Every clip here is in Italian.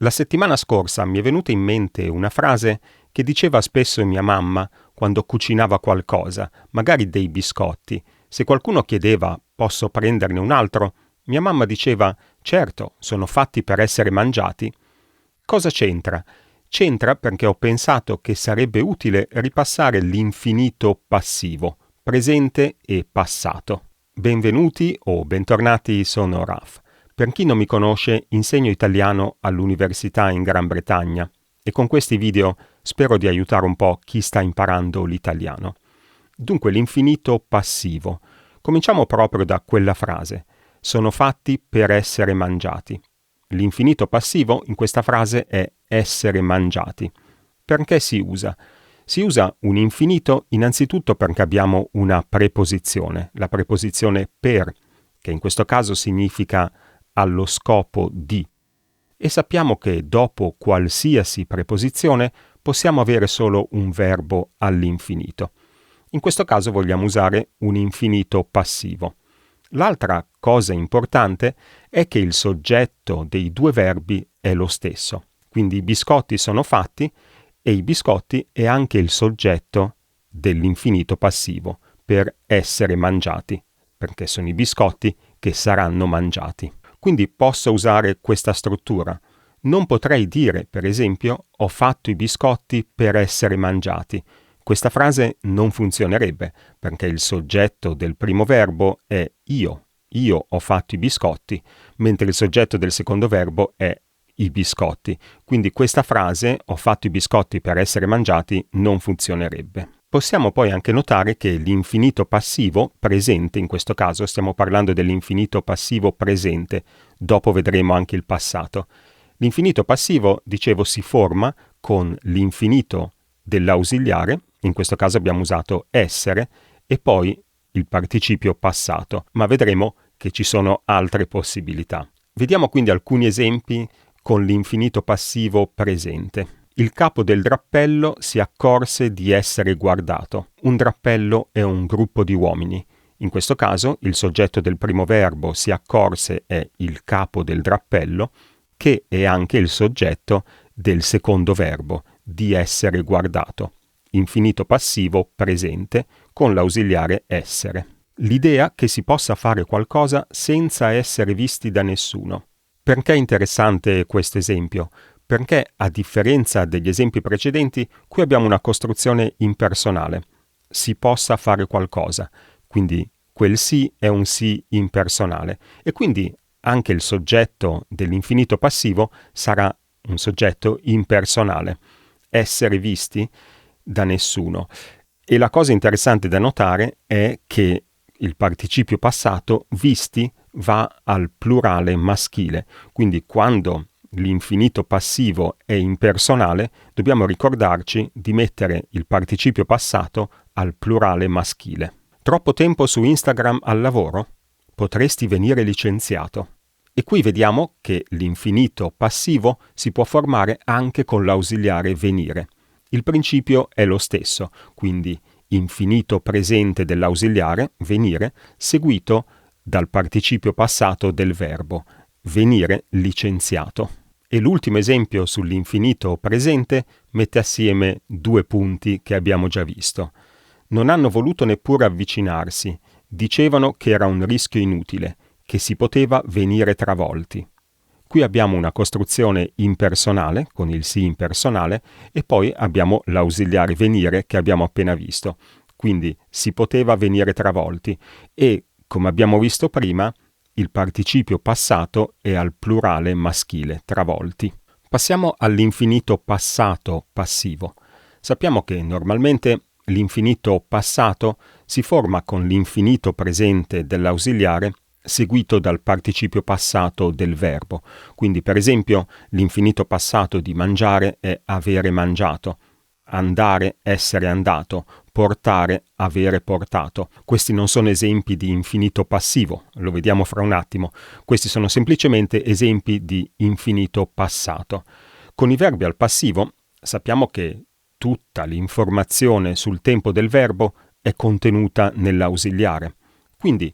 La settimana scorsa mi è venuta in mente una frase che diceva spesso mia mamma quando cucinava qualcosa, magari dei biscotti. Se qualcuno chiedeva «posso prenderne un altro?», mia mamma diceva «certo, sono fatti per essere mangiati». Cosa c'entra? C'entra perché ho pensato che sarebbe utile ripassare l'infinito passivo, presente e passato. Benvenuti o bentornati, sono Raf. Per chi non mi conosce, insegno italiano all'università in Gran Bretagna e con questi video spero di aiutare un po' chi sta imparando l'italiano. Dunque, l'infinito passivo. Cominciamo proprio da quella frase. Sono fatti per essere mangiati. L'infinito passivo in questa frase è essere mangiati. Perché si usa? Si usa un infinito innanzitutto perché abbiamo una preposizione, la preposizione per, che in questo caso significa allo scopo di. E sappiamo che dopo qualsiasi preposizione possiamo avere solo un verbo all'infinito. In questo caso vogliamo usare un infinito passivo. L'altra cosa importante è che il soggetto dei due verbi è lo stesso. Quindi i biscotti sono fatti e i biscotti è anche il soggetto dell'infinito passivo per essere mangiati, perché sono i biscotti che saranno mangiati. Quindi posso usare questa struttura. Non potrei dire, per esempio, ho fatto i biscotti per essere mangiati. Questa frase non funzionerebbe, perché il soggetto del primo verbo è io. Io ho fatto i biscotti, mentre il soggetto del secondo verbo è i biscotti. Quindi questa frase, ho fatto i biscotti per essere mangiati, non funzionerebbe. Possiamo poi anche notare che l'infinito passivo, presente in questo caso, stiamo parlando dell'infinito passivo presente, dopo vedremo anche il passato. L'infinito passivo, dicevo, si forma con l'infinito dell'ausiliare, in questo caso abbiamo usato essere, e poi il participio passato, ma vedremo che ci sono altre possibilità. Vediamo quindi alcuni esempi con l'infinito passivo presente. Il capo del drappello si accorse di essere guardato. Un drappello è un gruppo di uomini. In questo caso il soggetto del primo verbo si accorse è il capo del drappello, che è anche il soggetto del secondo verbo, di essere guardato. Infinito passivo presente con l'ausiliare essere. L'idea che si possa fare qualcosa senza essere visti da nessuno. Perché è interessante questo esempio? Perché, a differenza degli esempi precedenti, qui abbiamo una costruzione impersonale. Si possa fare qualcosa. Quindi quel sì è un sì impersonale. E quindi anche il soggetto dell'infinito passivo sarà un soggetto impersonale. Essere visti da nessuno. E la cosa interessante da notare è che il participio passato visti va al plurale maschile. Quindi quando l'infinito passivo è impersonale, dobbiamo ricordarci di mettere il participio passato al plurale maschile. Troppo tempo su Instagram al lavoro? Potresti venire licenziato. E qui vediamo che l'infinito passivo si può formare anche con l'ausiliare venire. Il principio è lo stesso, quindi infinito presente dell'ausiliare, venire, seguito dal participio passato del verbo, venire licenziato. E l'ultimo esempio sull'infinito presente mette assieme due punti che abbiamo già visto. Non hanno voluto neppure avvicinarsi, dicevano che era un rischio inutile, che si poteva venire travolti. Qui abbiamo una costruzione impersonale, con il sì impersonale, e poi abbiamo l'ausiliare venire che abbiamo appena visto. Quindi si poteva venire travolti e, come abbiamo visto prima, il participio passato è al plurale maschile, travolti. Passiamo all'infinito passato passivo. Sappiamo che normalmente l'infinito passato si forma con l'infinito presente dell'ausiliare seguito dal participio passato del verbo. Quindi, per esempio, l'infinito passato di mangiare è avere mangiato, andare, essere andato, portare, avere portato. Questi non sono esempi di infinito passivo, lo vediamo fra un attimo. Questi sono semplicemente esempi di infinito passato. Con i verbi al passivo sappiamo che tutta l'informazione sul tempo del verbo è contenuta nell'ausiliare. Quindi,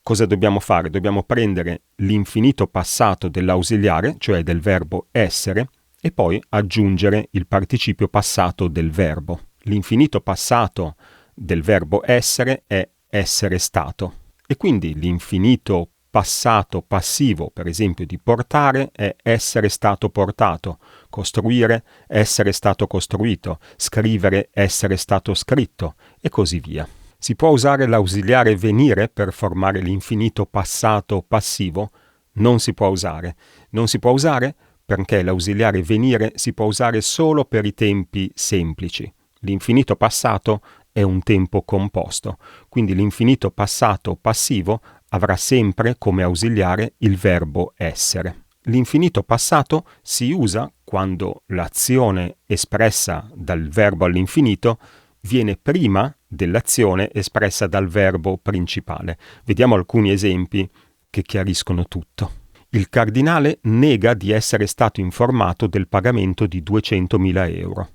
Cosa dobbiamo fare? Dobbiamo prendere l'infinito passato dell'ausiliare, cioè del verbo essere, e poi aggiungere il participio passato del verbo. L'infinito passato del verbo essere è essere stato. E quindi l'infinito passato passivo, per esempio, di portare è essere stato portato, costruire, essere stato costruito, scrivere, essere stato scritto, e così via. Si può usare l'ausiliare venire per formare l'infinito passato passivo? Non si può usare. Non si può usare perché l'ausiliare venire si può usare solo per i tempi semplici. L'infinito passato è un tempo composto, quindi l'infinito passato passivo avrà sempre come ausiliare il verbo essere. L'infinito passato si usa quando l'azione espressa dal verbo all'infinito viene prima dell'azione espressa dal verbo principale. Vediamo alcuni esempi che chiariscono tutto. Il cardinale nega di essere stato informato del pagamento di 200.000 euro.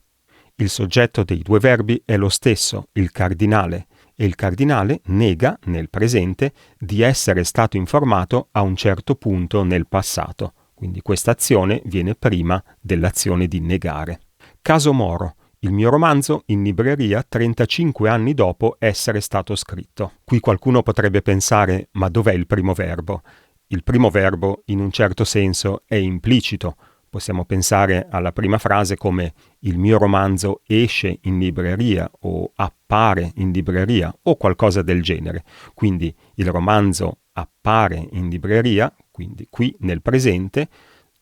Il soggetto dei due verbi è lo stesso, il cardinale, e il cardinale nega, nel presente, di essere stato informato a un certo punto nel passato. Quindi questa azione viene prima dell'azione di negare. Caso Moro. Il mio romanzo in libreria 35 anni dopo essere stato scritto. Qui qualcuno potrebbe pensare, ma dov'è il primo verbo? Il primo verbo, in un certo senso, è implicito. Possiamo pensare alla prima frase come il mio romanzo esce in libreria o appare in libreria o qualcosa del genere. Quindi il romanzo appare in libreria, quindi qui nel presente,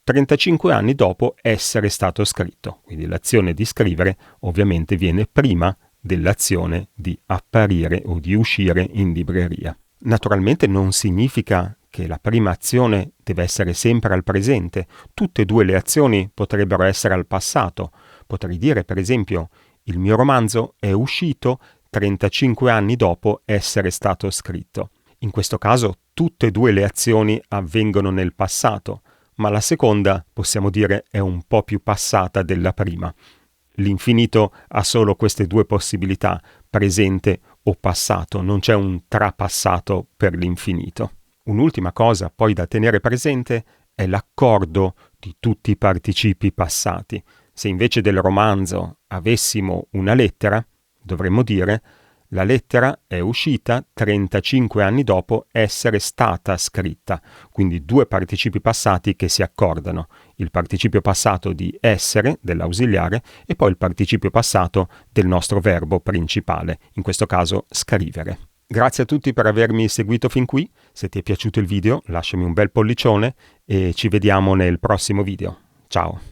35 anni dopo essere stato scritto. Quindi l'azione di scrivere ovviamente viene prima dell'azione di apparire o di uscire in libreria. Naturalmente non significa che la prima azione deve essere sempre al presente. Tutte e due le azioni potrebbero essere al passato. Potrei dire, per esempio, il mio romanzo è uscito 35 anni dopo essere stato scritto. In questo caso tutte e due le azioni avvengono nel passato, ma la seconda, possiamo dire, è un po' più passata della prima. L'infinito ha solo queste due possibilità, presente o passato, non c'è un trapassato per l'infinito. Un'ultima cosa poi da tenere presente è l'accordo di tutti i participi passati. Se invece del romanzo avessimo una lettera, dovremmo dire la lettera è uscita 35 anni dopo essere stata scritta, quindi due participi passati che si accordano, il participio passato di essere, dell'ausiliare, e poi il participio passato del nostro verbo principale, in questo caso scrivere. Grazie a tutti per avermi seguito fin qui, se ti è piaciuto il video lasciami un bel pollicione e ci vediamo nel prossimo video. Ciao!